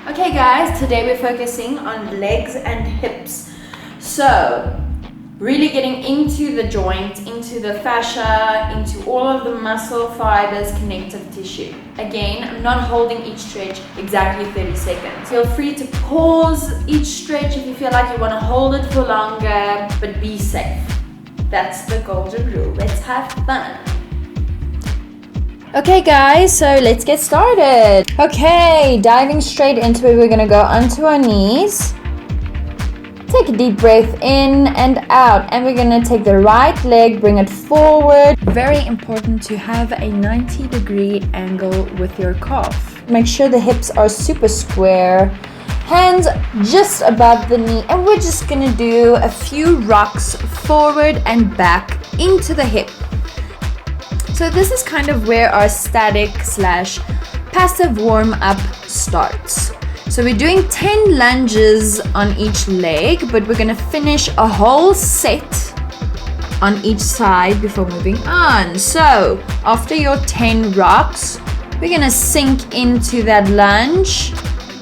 Okay guys, today we're focusing on legs and hips. So, really getting into the joint, into the fascia, into all of the muscle fibers, connective tissue. Again, I'm not holding each stretch exactly 30 seconds. Feel free to pause each stretch if you feel like you want to hold it for longer, but be safe. That's the golden rule. Let's have fun. Okay guys, so let's get started. Okay, diving straight into it, we're gonna go onto our knees. Take a deep breath in and out, and we're gonna take the right leg, bring it forward. Very important to have a 90-degree angle with your calf. Make sure the hips are super square. Hands just above the knee, and we're just gonna do a few rocks forward and back into the hip. So this is kind of where our static / passive warm-up starts. So we're doing 10 lunges on each leg, but we're gonna finish a whole set on each side before moving on. So after your 10 rocks, we're gonna sink into that lunge.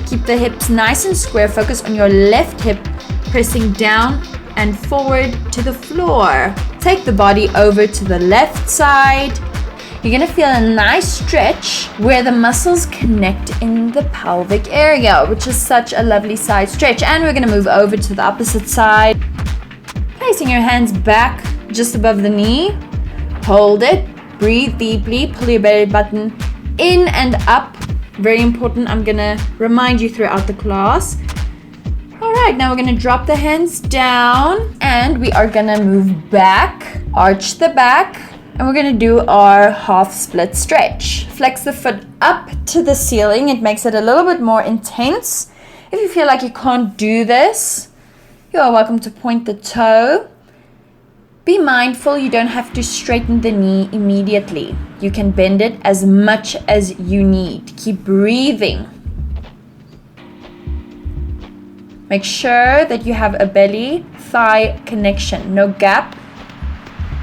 Keep the hips nice and square. Focus on your left hip, pressing down and forward to the floor. Take the body over to the left side. You're gonna feel a nice stretch where the muscles connect in the pelvic area, which is such a lovely side stretch. And we're gonna move over to the opposite side. Placing your hands back just above the knee. Hold it, breathe deeply, pull your belly button in and up. Very important, I'm gonna remind you throughout the class. Alright, now we're gonna drop the hands down and we are gonna move back, arch the back, and we're gonna do our half split stretch. Flex the foot up to the ceiling. It makes it a little bit more intense. If you feel like you can't do this, you are welcome to point the toe. Be mindful, you don't have to straighten the knee immediately. You can bend it as much as you need. Keep breathing. Make sure that you have a belly-thigh connection, no gap.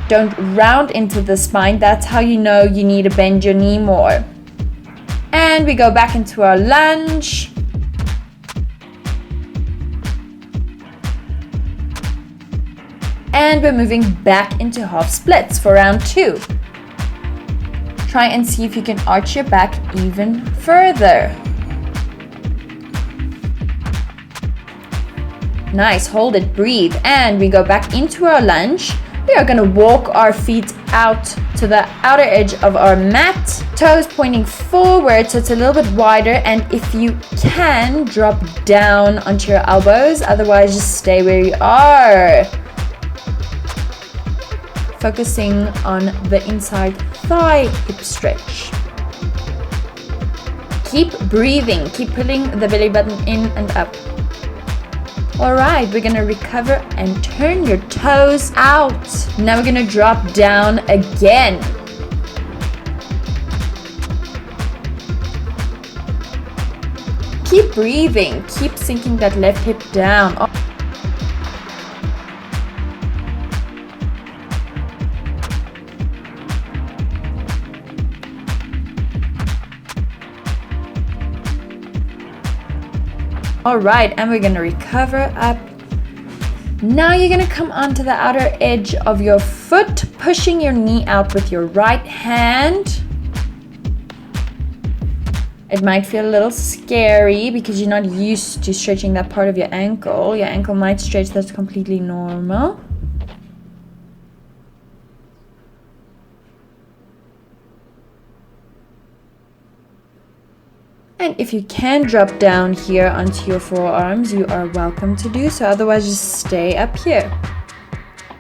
Don't round into the spine. That's how you know you need to bend your knee more. And we go back into our lunge. And we're moving back into half splits for round 2. Try and see if you can arch your back even further. Nice, hold it, breathe, and we go back into our lunge. We are gonna walk our feet out to the outer edge of our mat, toes pointing forward so it's a little bit wider, and if you can, drop down onto your elbows, otherwise just stay where you are. Focusing on the inside thigh hip stretch. Keep breathing, keep pulling the belly button in and up. Alright, we're gonna recover and turn your toes out. Now we're gonna drop down again. Keep breathing, keep sinking that left hip down. Alright, and we're gonna recover up. Now you're gonna come onto the outer edge of your foot, pushing your knee out with your right hand. It might feel a little scary because you're not used to stretching that part of your ankle. Your ankle might stretch, that's completely normal. And if you can drop down here onto your forearms, you are welcome to do so. Otherwise, just stay up here.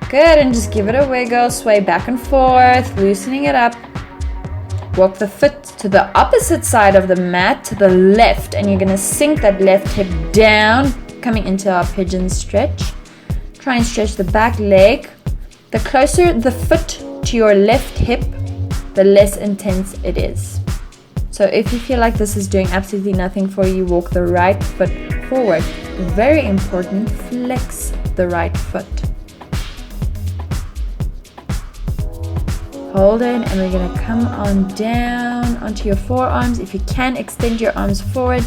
Good, and just give it a wiggle. Sway back and forth, loosening it up. Walk the foot to the opposite side of the mat, to the left. And you're going to sink that left hip down, coming into our pigeon stretch. Try and stretch the back leg. The closer the foot to your left hip, the less intense it is. So if you feel like this is doing absolutely nothing for you, walk the right foot forward. Very important, flex the right foot. Hold it, and we're gonna come on down onto your forearms. If you can, extend your arms forward.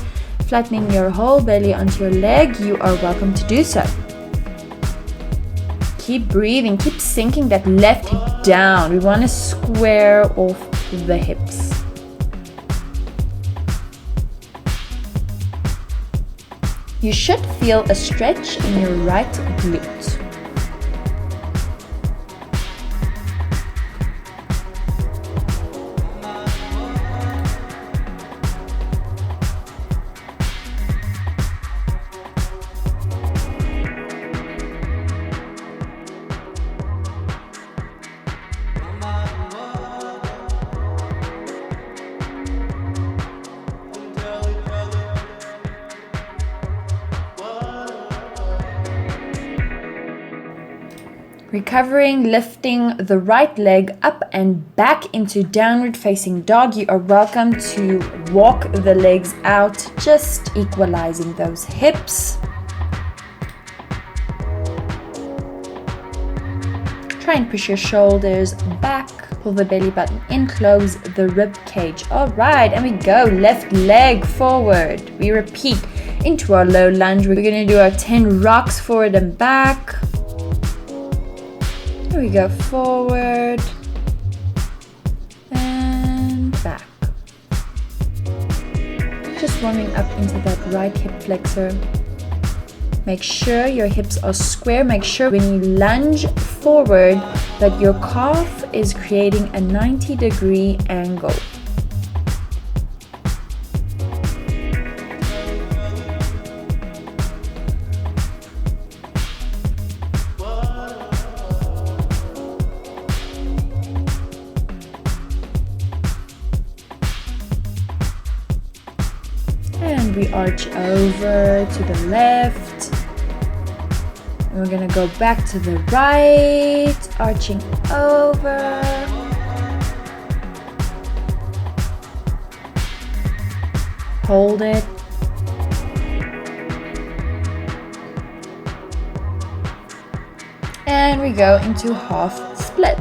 flattening your whole belly onto your leg, you are welcome to do so. Keep breathing, keep sinking that left hip down. We want to square off the hips. You should feel a stretch in your right glute. Recovering, lifting the right leg up and back into downward facing dog. You are welcome to walk the legs out, just equalizing those hips. Try and push your shoulders back, pull the belly button in, close the rib cage. All right, and we go, left leg forward. We repeat into our low lunge. We're gonna do our 10 rocks forward and back. Here we go, forward and back. Just warming up into that right hip flexor. Make sure your hips are square. Make sure when you lunge forward that your calf is creating a 90-degree angle. And we arch over to the left. And we're gonna go back to the right, arching over. Hold it. And we go into half split.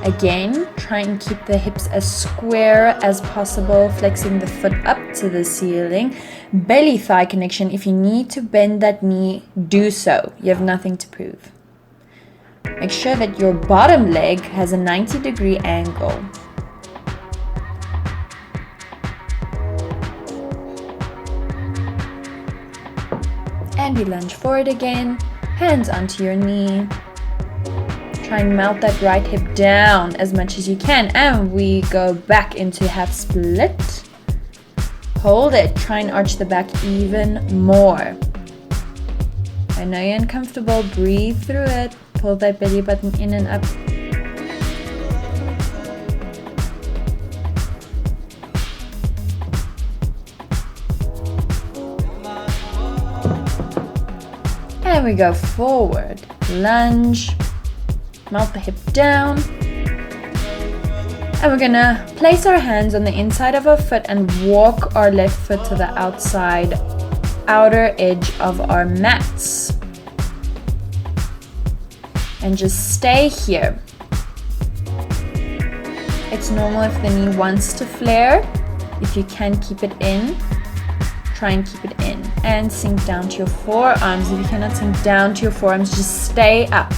Again, try and keep the hips as square as possible, flexing the foot up to the ceiling. Belly thigh connection. If you need to bend that knee, do so. You have nothing to prove. Make sure that your bottom leg has a 90-degree angle. And we lunge forward again, hands onto your knee. Try and melt that right hip down as much as you can. And we go back into half split. Hold it. Try and arch the back even more. I know you're uncomfortable. Breathe through it. Pull that belly button in and up. And we go forward. Lunge. Melt the hip down. And we're gonna place our hands on the inside of our foot and walk our left foot to the outside outer edge of our mats. And just stay here. It's normal if the knee wants to flare. If you can keep it in, try and keep it in. And sink down to your forearms. If you cannot sink down to your forearms, just stay up.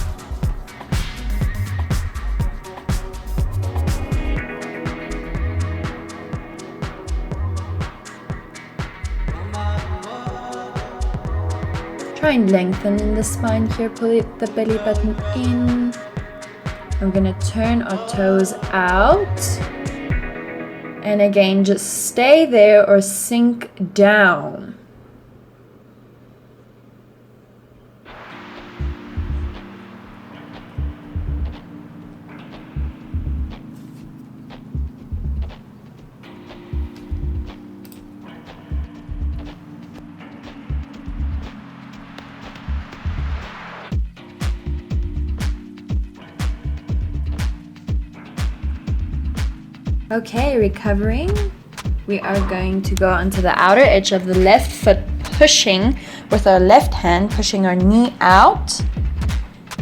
Try and lengthen in the spine here, pull the belly button in. We're gonna turn our toes out. And again, just stay there or sink down. Okay, recovering. We are going to go onto the outer edge of the left foot, pushing with our left hand, pushing our knee out.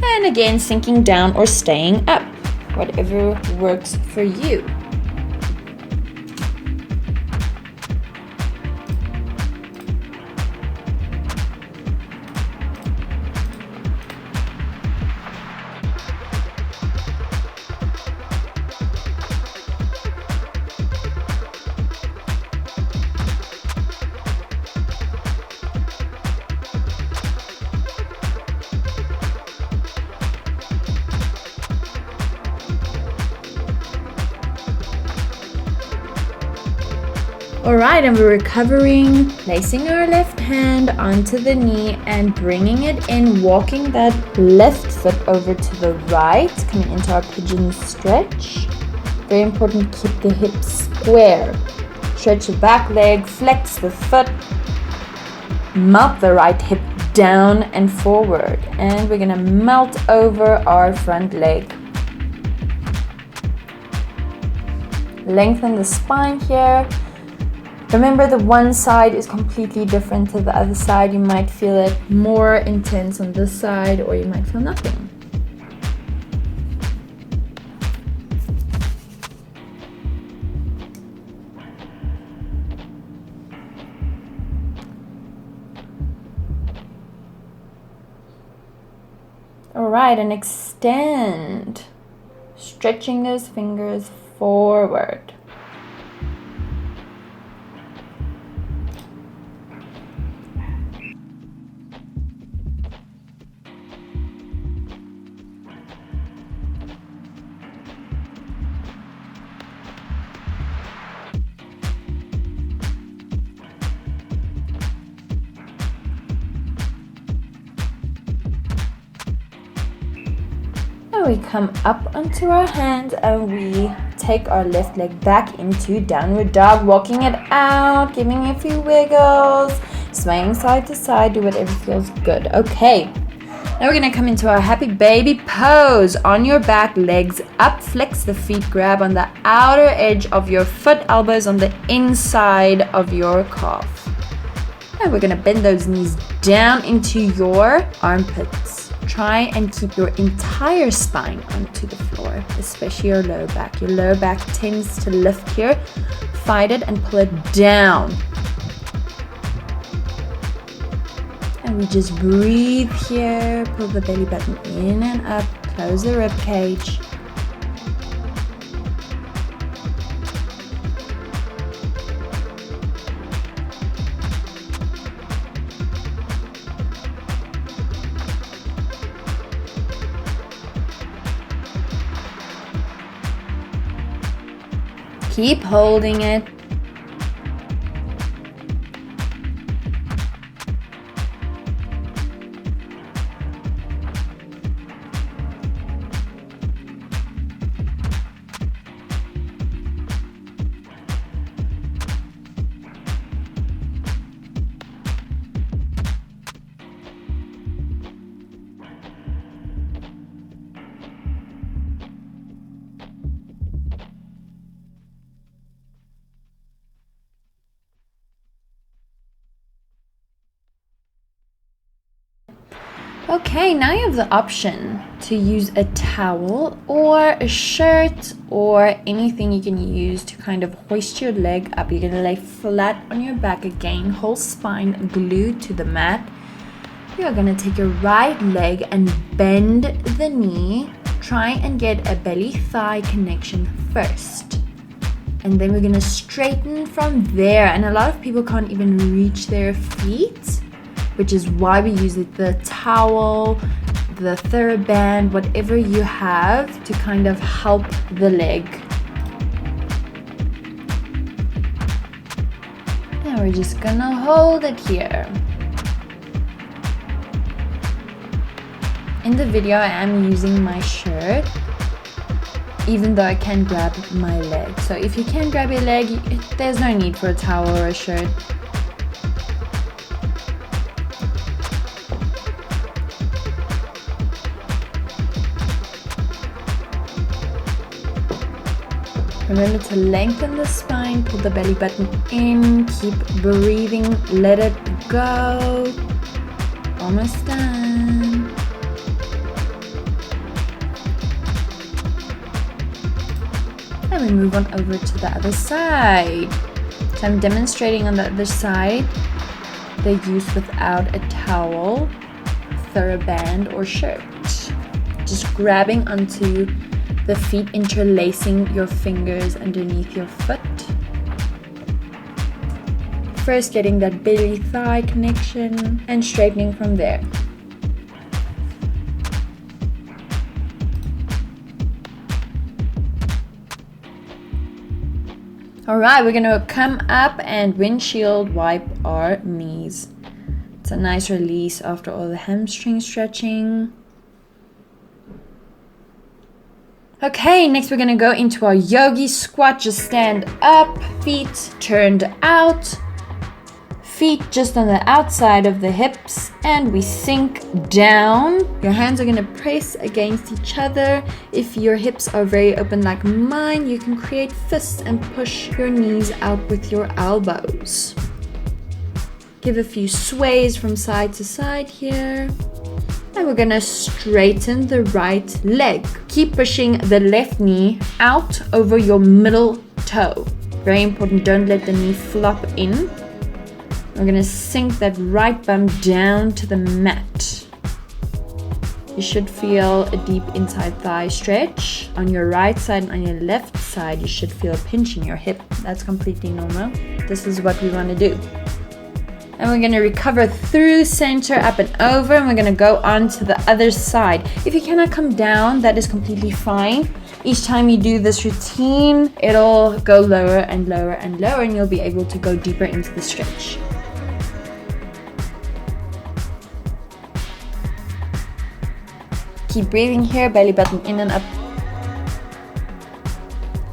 And again, sinking down or staying up, whatever works for you. Alright, and we're recovering, placing our left hand onto the knee and bringing it in, walking that left foot over to the right, coming into our pigeon stretch. Very important, keep the hips square. Stretch the back leg, flex the foot, melt the right hip down and forward. And we're gonna melt over our front leg. Lengthen the spine here. Remember, the one side is completely different to the other side. You might feel it more intense on this side, or you might feel nothing. All right, and extend, stretching those fingers forward. We come up onto our hands and we take our left leg back into downward dog, walking it out, giving a few wiggles, swaying side to side, do whatever feels good. Okay, now we're gonna come into our happy baby pose. On your back, legs up, flex the feet, grab on the outer edge of your foot, elbows on the inside of your calf. And we're gonna bend those knees down into your armpits. Try and keep your entire spine onto the floor, especially your lower back. Your lower back tends to lift here. Fight it and pull it down. And we just breathe here. Pull the belly button in and up. Close the rib cage. Keep holding it. Okay, now you have the option to use a towel or a shirt or anything you can use to kind of hoist your leg up. You're gonna lay flat on your back again, whole spine glued to the mat. You're gonna take your right leg and bend the knee. Try and get a belly-thigh connection first. And then we're gonna straighten from there. And a lot of people can't even reach their feet, which is why we use the towel, the TheraBand, whatever you have to kind of help the leg. And we're just gonna hold it here. In the video, I am using my shirt, even though I can grab my leg. So if you can grab your leg, there's no need for a towel or a shirt. Remember to lengthen the spine, pull the belly button in, keep breathing, let it go. Almost done. And we move on over to the other side. So I'm demonstrating on the other side the use without a towel, TheraBand, or shirt. Just grabbing onto the feet, interlacing your fingers underneath your foot. First getting that belly-thigh connection and straightening from there. Alright, we're gonna come up and windshield wipe our knees. It's a nice release after all the hamstring stretching. Okay, next we're gonna go into our yogi squat. Just stand up, feet turned out, feet just on the outside of the hips, and we sink down. Your hands are gonna press against each other. If your hips are very open like mine, you can create fists and push your knees out with your elbows. Give a few sways from side to side here. And we're gonna straighten the right leg. Keep pushing the left knee out over your middle toe. Very important, don't let the knee flop in. We're gonna sink that right bum down to the mat. You should feel a deep inside thigh stretch. On your right side and on your left side, you should feel a pinch in your hip. That's completely normal. This is what we wanna do. And we're gonna recover through center, up and over, and we're gonna go on to the other side. If you cannot come down, that is completely fine. Each time you do this routine, it'll go lower and lower and lower, and you'll be able to go deeper into the stretch. Keep breathing here, belly button in and up.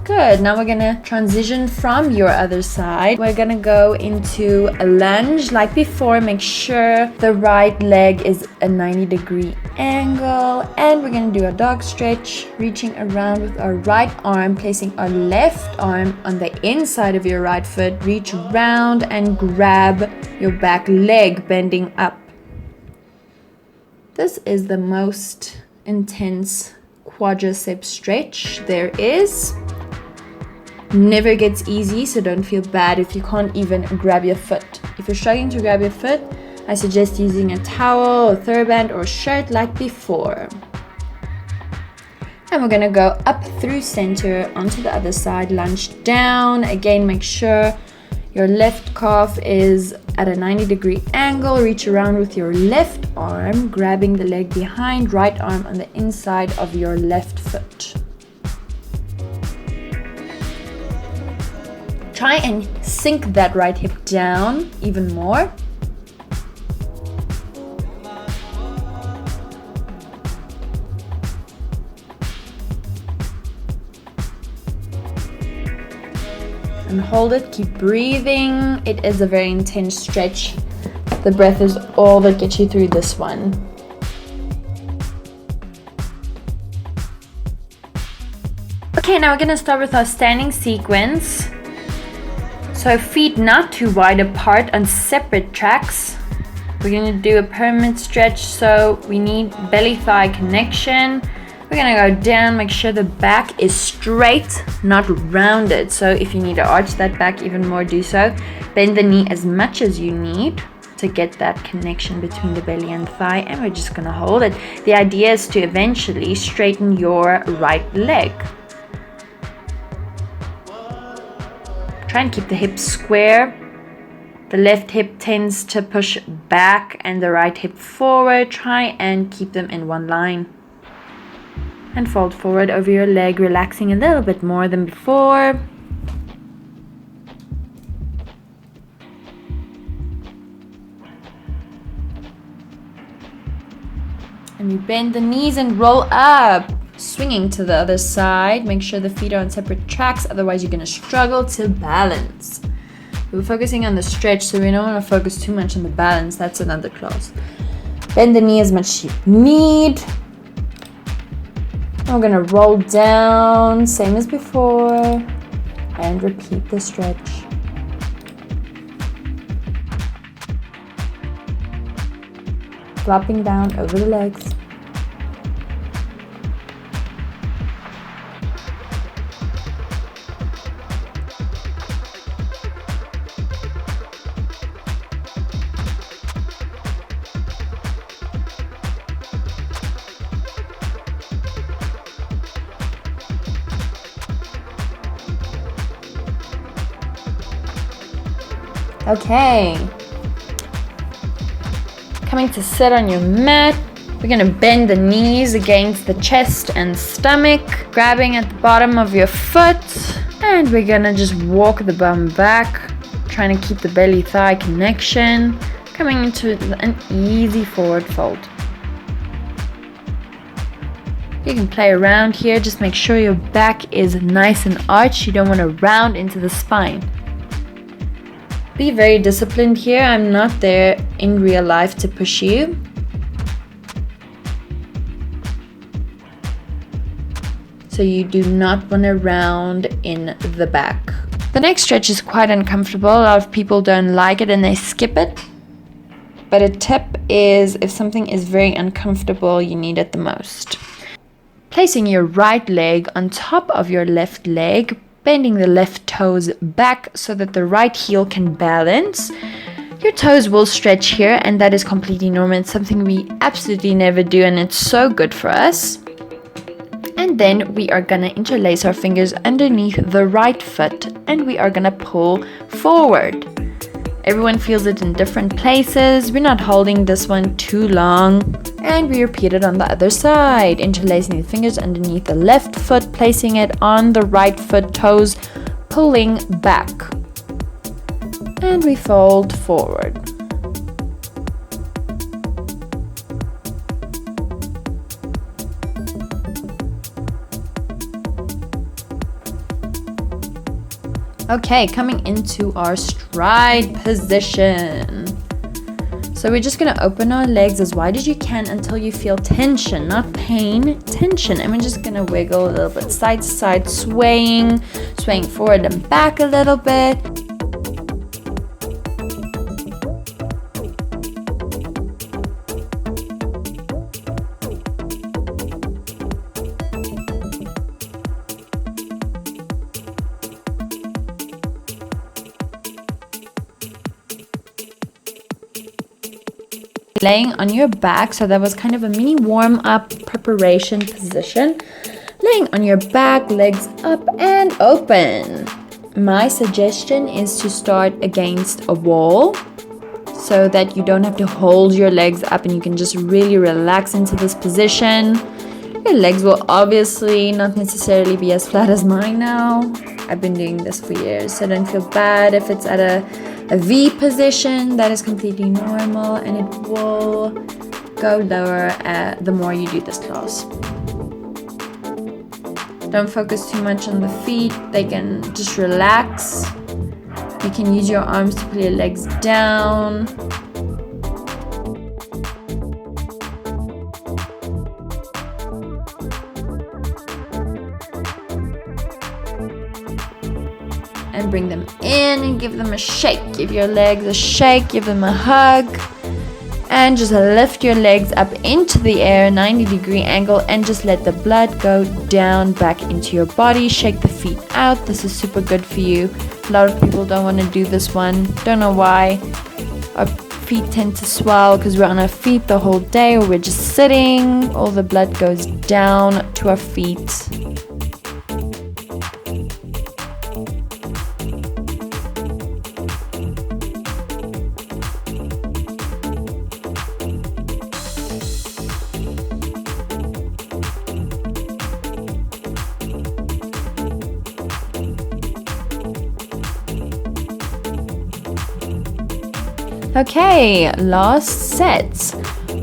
Good, now we're gonna transition from your other side. We're gonna go into a lunge like before. Make sure the right leg is a 90-degree angle. And we're gonna do a dog stretch, reaching around with our right arm, placing our left arm on the inside of your right foot. Reach around and grab your back leg, bending up. This is the most intense quadricep stretch there is. Never gets easy, so don't feel bad if you can't even grab your foot. If you're struggling to grab your foot, I suggest using a towel or TheraBand or shirt like before. And we're gonna go up through center onto the other side, lunge down. Again, make sure your left calf is at a 90-degree angle. Reach around with your left arm, grabbing the leg behind, right arm on the inside of your left foot. Try and sink that right hip down even more. And hold it, keep breathing. It is a very intense stretch. The breath is all that gets you through this one. Okay, now we're gonna start with our standing sequence. So feet not too wide apart on separate tracks. We're gonna do a pyramid stretch, so we need belly thigh connection. We're gonna go down, make sure the back is straight, not rounded. So if you need to arch that back even more, do so. Bend the knee as much as you need to get that connection between the belly and the thigh, and we're just gonna hold it. The idea is to eventually straighten your right leg. Try and keep the hips square. The left hip tends to push back and the right hip forward. Try and keep them in one line. And fold forward over your leg, relaxing a little bit more than before. And you bend the knees and roll up. Swinging to the other side. Make sure the feet are on separate tracks, otherwise you're going to struggle to balance. We're focusing on the stretch, so we don't want to focus too much on the balance. That's another class. Bend the knee as much as you need. And we're going to roll down, same as before, and repeat the stretch. Flopping down over the legs. Okay. Coming to sit on your mat. We're gonna bend the knees against the chest and stomach, grabbing at the bottom of your foot And we're gonna just walk the bum back, trying to keep the belly thigh connection, coming into an easy forward fold. You can play around here, just make sure your back is nice and arched. You don't want to round into the spine. Be very disciplined here. I'm not there in real life to push you. So you do not want to round in the back. The next stretch is quite uncomfortable. A lot of people don't like it and they skip it. But a tip is, if something is very uncomfortable, you need it the most. Placing your right leg on top of your left leg, bending the left toes back so that the right heel can balance. Your toes will stretch here, and that is completely normal. It's something we absolutely never do, and it's so good for us. And then we are gonna interlace our fingers underneath the right foot, and we are gonna pull forward. Everyone feels it in different places. We're not holding this one too long. And we repeat it on the other side. Interlacing the fingers underneath the left foot, placing it on the right foot, toes pulling back. And we fold forward. Okay, coming into our stride position. So we're just gonna open our legs as wide as you can until you feel tension, not pain, tension. And we're just gonna wiggle a little bit side to side, swaying forward and back a little bit. Laying on your back, so that was kind of a mini warm-up preparation position. Laying on your back, legs up and open. My suggestion is to start against a wall so that you don't have to hold your legs up and you can just really relax into this position. Your legs will obviously not necessarily be as flat as mine now. I've been doing this for years, so don't feel bad if it's at a V position. That is completely normal, and it will go lower the more you do this class. Don't focus too much on the feet. They can just relax. You can use your arms to pull your legs down. And bring them in and give them a shake. Give your legs a shake, give them a hug. And just lift your legs up into the air, 90-degree angle, and just let the blood go down back into your body. Shake the feet out. This is super good for you. A lot of people don't want to do this one. Don't know why. Our feet tend to swell because we're on our feet the whole day, or we're just sitting. All the blood goes down to our feet. Okay, last set,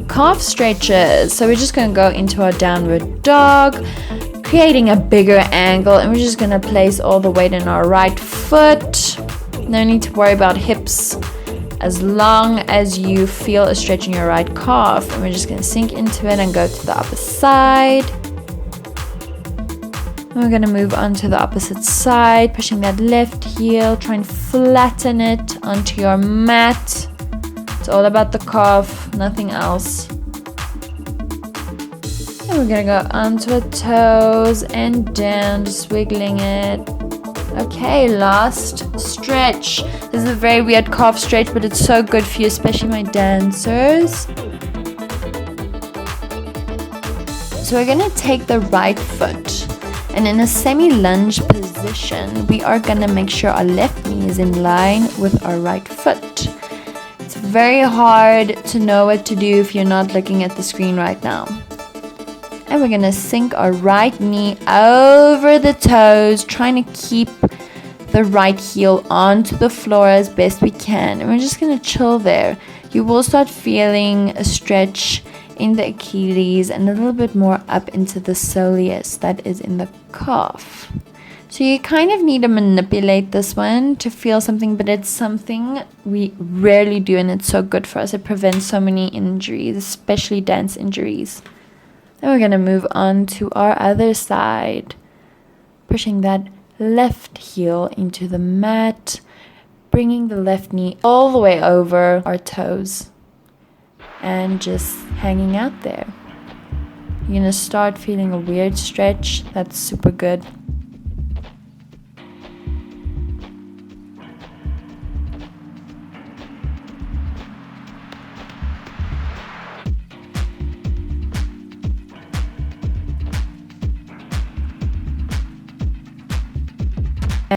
calf stretches. So we're just going to go into our downward dog, creating a bigger angle, and we're just going to place all the weight in our right foot. No need to worry about hips as long as you feel a stretch in your right calf. And we're just going to sink into it and go to the opposite side. And we're going to move on to the opposite side, pushing that left heel, try and flatten it onto your mat. It's all about the calf, nothing else. And we're gonna go onto our toes and down, just wiggling it. Okay, last stretch. This is a very weird calf stretch, but it's so good for you, especially my dancers. So we're gonna take the right foot, and in a semi-lunge position, we are gonna make sure our left knee is in line with our right foot. It's very hard to know what to do if you're not looking at the screen right now. And we're gonna sink our right knee over the toes, trying to keep the right heel onto the floor as best we can, and we're just gonna chill there. You will start feeling a stretch in the Achilles and a little bit more up into the soleus, that is in the calf. So you kind of need to manipulate this one to feel something, but it's something we rarely do, and it's so good for us. It prevents so many injuries, especially dance injuries. Then we're going to move on to our other side, pushing that left heel into the mat, bringing the left knee all the way over our toes and just hanging out there. You're going to start feeling a weird stretch. That's super good.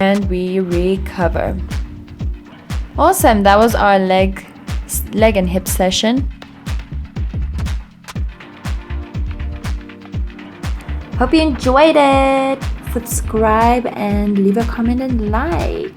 And we recover. Awesome, that was our leg and hip session. Hope you enjoyed it. Subscribe and leave a comment and like.